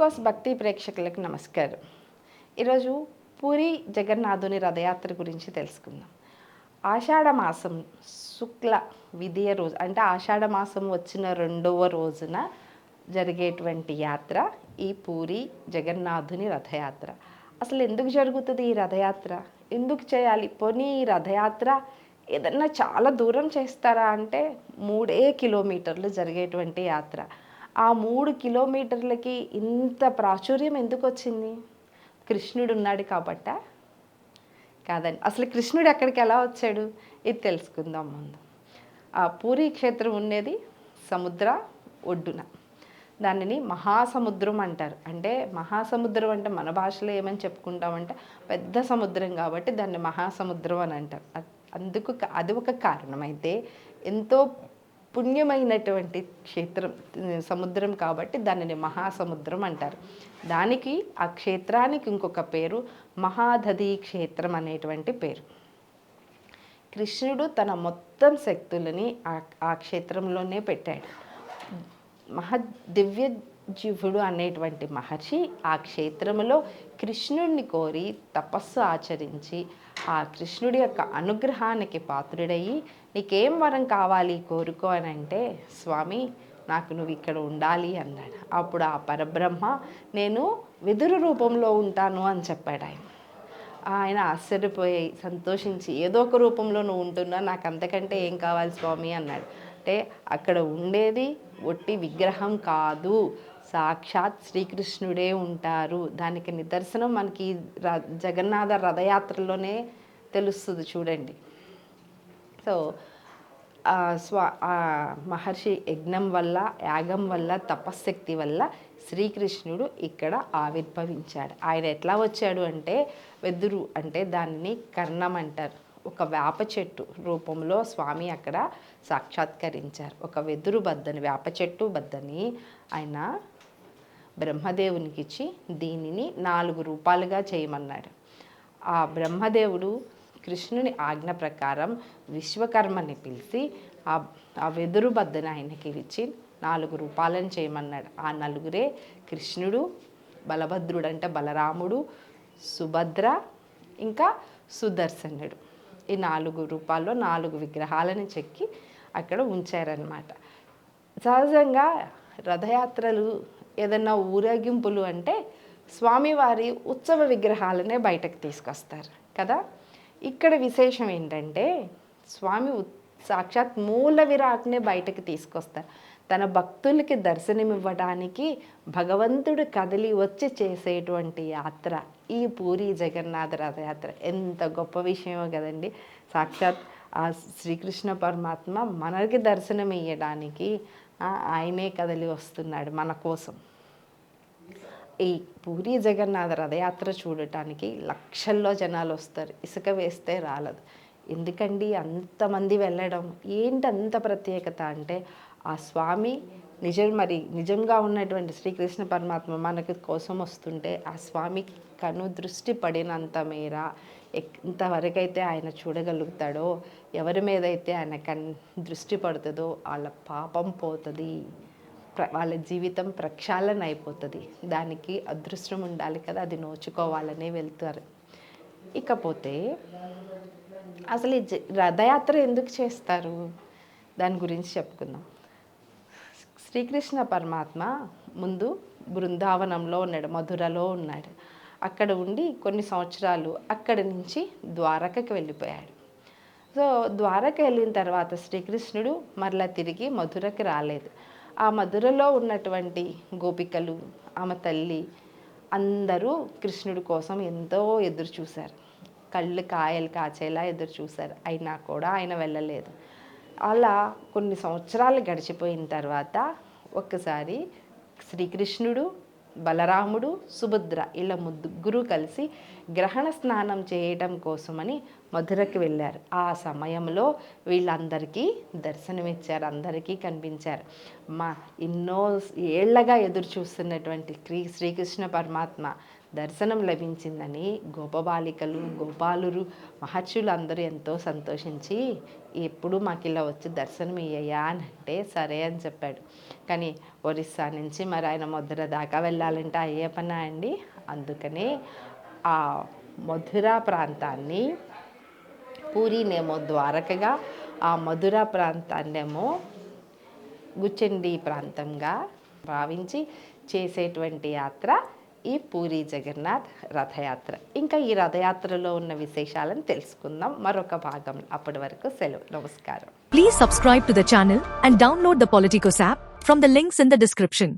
మీకోస్ భక్తి ప్రేక్షకులకు నమస్కారం. ఈరోజు పూరి జగన్నాథుని రథయాత్ర గురించి తెలుసుకుందాం. ఆషాఢ మాసం శుక్ల విదియ రోజు అంటే ఆషాఢ మాసం వచ్చిన రెండవ రోజున జరిగేటువంటి యాత్ర ఈ పూరి జగన్నాథుని రథయాత్ర. అసలు ఎందుకు జరుగుతుంది ఈ రథయాత్ర? ఎందుకు చేయాలి? పోనీ ఈ రథయాత్ర ఏదన్నా చాలా దూరం చేస్తారా అంటే 3 కిలోమీటర్లు జరిగేటువంటి యాత్ర. ఆ 3 కిలోమీటర్లకి ఇంత ప్రాచుర్యం ఎందుకు వచ్చింది? కృష్ణుడు ఉన్నాడు కాబట్టా? కాదండి. అసలు కృష్ణుడు ఎక్కడికి ఎలా వచ్చాడు? ఇది తెలుసుకుందాం ముందు. ఆ పూరీ క్షేత్రం ఉండేది సముద్ర ఒడ్డున. దానిని మహాసముద్రం అంటారు. అంటే మహాసముద్రం అంటే మన భాషలో ఏమని చెప్పుకుంటామంటే పెద్ద సముద్రం కాబట్టి దాన్ని మహాసముద్రం అని అంటారు. అందుకు అది ఒక కారణం. అయితే ఎంతో పుణ్యమైనటువంటి క్షేత్రం సముద్రం కాబట్టి దానిని మహాసముద్రం అంటారు. దానికి ఆ క్షేత్రానికి ఇంకొక పేరు మహాదధి క్షేత్రం అనేటువంటి పేరు. కృష్ణుడు తన మొత్తం శక్తులని ఆ క్షేత్రంలోనే పెట్టాడు. దివ్య జీవుడు అనేటువంటి మహర్షి ఆ క్షేత్రంలో కృష్ణుడిని కోరి తపస్సు ఆచరించి ఆ కృష్ణుడి యొక్క అనుగ్రహానికి పాత్రుడయ్యి నీకేం వరం కావాలి కోరుకో అని అంటే, స్వామి నాకు నువ్వు ఇక్కడ ఉండాలి అన్నాడు. అప్పుడు ఆ పరబ్రహ్మ నేను వెదురు రూపంలో ఉంటాను అని చెప్పాడు. ఆయన ఆశ్చర్యపోయి సంతోషించి ఏదో ఒక రూపంలో నువ్వు ఉంటున్నా నాకు అంతకంటే ఏం కావాలి స్వామి అన్నాడు. అంటే అక్కడ ఉండేది ఒట్టి విగ్రహం కాదు, సాక్షాత్ శ్రీకృష్ణుడే ఉంటారు. దానికి నిదర్శనం మనకి జగన్నాథ రథయాత్రలోనే తెలుస్తుంది చూడండి. సో మహర్షి యజ్ఞం వల్ల, యాగం వల్ల, తపశ్శక్తి వల్ల శ్రీకృష్ణుడు ఇక్కడ ఆవిర్భవించాడు. ఆయన ఎట్లా వచ్చాడు అంటే వెదురు అంటే దానిని కర్ణం అంటారు. ఒక వేప చెట్టు రూపంలో స్వామి అక్కడ సాక్షాత్కరించారు. ఒక వెదురు బద్దని, వేప చెట్టు బద్దని ఆయన బ్రహ్మదేవునికి ఇచ్చి దీనిని 4 రూపాలుగా చేయమన్నాడు. ఆ బ్రహ్మదేవుడు కృష్ణుని ఆజ్ఞ ప్రకారం విశ్వకర్మని పిలిచి ఆ వెదురు బద్దని ఆయనకి ఇచ్చి 4 రూపాలను చేయమన్నాడు. ఆ నలుగురే కృష్ణుడు, బలభద్రుడు అంటే బలరాముడు, సుభద్ర, ఇంకా సుదర్శనుడు. ఈ 4 రూపాల్లో 4 విగ్రహాలను చెక్కి అక్కడ ఉంచారనమాట. సహజంగా రథయాత్రలు ఏదన్నా ఊరేగింపులు అంటే స్వామివారి ఉత్సవ విగ్రహాలనే బయటకు తీసుకొస్తారు కదా. ఇక్కడ విశేషం ఏంటంటే స్వామి సాక్షాత్ మూల విరాట్నే బయటకు తీసుకొస్తారు. తన భక్తులకి దర్శనమివ్వడానికి భగవంతుడు కదిలి వచ్చి చేసేటువంటి యాత్ర ఈ పూరి జగన్నాథ రథయాత్ర. ఎంత గొప్ప విషయమో కదండి. సాక్షాత్ ఆ శ్రీకృష్ణ పరమాత్మ మనకి దర్శనం ఇవ్వడానికి ఆయనే కదిలి వస్తున్నాడు మన కోసం. ఈ పూరి జగన్నాథ రథయాత్ర చూడటానికి లక్షల్లో జనాలు వస్తారు. ఇసుక వేస్తే రాలదు. ఎందుకండి అంతమంది వెళ్ళడం? ఏంటి అంత ప్రత్యేకత అంటే ఆ స్వామి నిజంగా ఉన్నటువంటి శ్రీకృష్ణ పరమాత్మ మనకి కోసం వస్తుంటే ఆ స్వామి కను దృష్టి పడినంత మేర ఎంతవరకైతే ఆయన చూడగలుగుతాడో, ఎవరి మీద అయితే ఆయన దృష్టి పడుతుందో వాళ్ళ పాపం పోతుంది, వాళ్ళ జీవితం ప్రక్షాళన అయిపోతుంది. దానికి అదృష్టం ఉండాలి కదా, అది నోచుకోవాలనే వెళ్తారు. ఇకపోతే అసలు ఈ రథయాత్ర ఎందుకు చేస్తారు దాని గురించి చెప్పుకుందాం. శ్రీకృష్ణ పరమాత్మ ముందు బృందావనంలో ఉన్నాడు, మధురలో ఉన్నాడు. అక్కడ ఉండి కొన్ని సంవత్సరాలు అక్కడి నుంచి ద్వారకకి వెళ్ళిపోయాడు. సో ద్వారక వెళ్ళిన తర్వాత శ్రీకృష్ణుడు మరలా తిరిగి మధురకి రాలేదు. ఆ మధురలో ఉన్నటువంటి గోపికలు, ఆమె తల్లి అందరూ కృష్ణుడి కోసం ఎంతో ఎదురు చూశారు. కళ్ళు కాయలు కాచేలా ఎదురు చూశారు. అయినా కూడా ఆయన వెళ్ళలేదు. అలా కొన్ని సంవత్సరాలు గడిచిపోయిన తర్వాత ఒక్కసారి శ్రీకృష్ణుడు, బలరాముడు, సుభద్ర ఇలా 3 కలిసి గ్రహణ స్నానం చేయడం కోసమని మధురకి వెళ్ళారు. ఆ సమయంలో వీళ్ళందరికీ దర్శనమిచ్చారు, అందరికీ కనిపించారు. ఎన్నో ఏళ్లగా ఎదురు చూస్తున్నటువంటి శ్రీకృష్ణ పరమాత్మ దర్శనం లభించిందని గోపబాలికలు గోపాలురు మహర్షులు అందరూ ఎంతో సంతోషించి ఎప్పుడు మాకు ఇలా వచ్చి దర్శనం ఇయ్యా అని అంటే సరే అని చెప్పాడు. కానీ ఒరిస్సా నుంచి మరి ఆయన మధుర దాకా వెళ్ళాలంటే అయ్యే పనా అండి. అందుకనే ఆ మధుర ప్రాంతాన్ని, పూరీనేమో ద్వారకగా, ఆ మధుర ప్రాంతాన్నేమో గుచ్చెండి ప్రాంతంగా భావించి చేసేటువంటి యాత్ర ఈ పూరి జగన్నాథ్ రథయాత్ర. ఇంకా ఈ రథయాత్రలో ఉన్న విశేషాలను తెలుసుకుందాం మరొక భాగం. అప్పటి వరకు సెలవు. నమస్కారం. Please subscribe to the channel and download the Politicos app from the links in the description.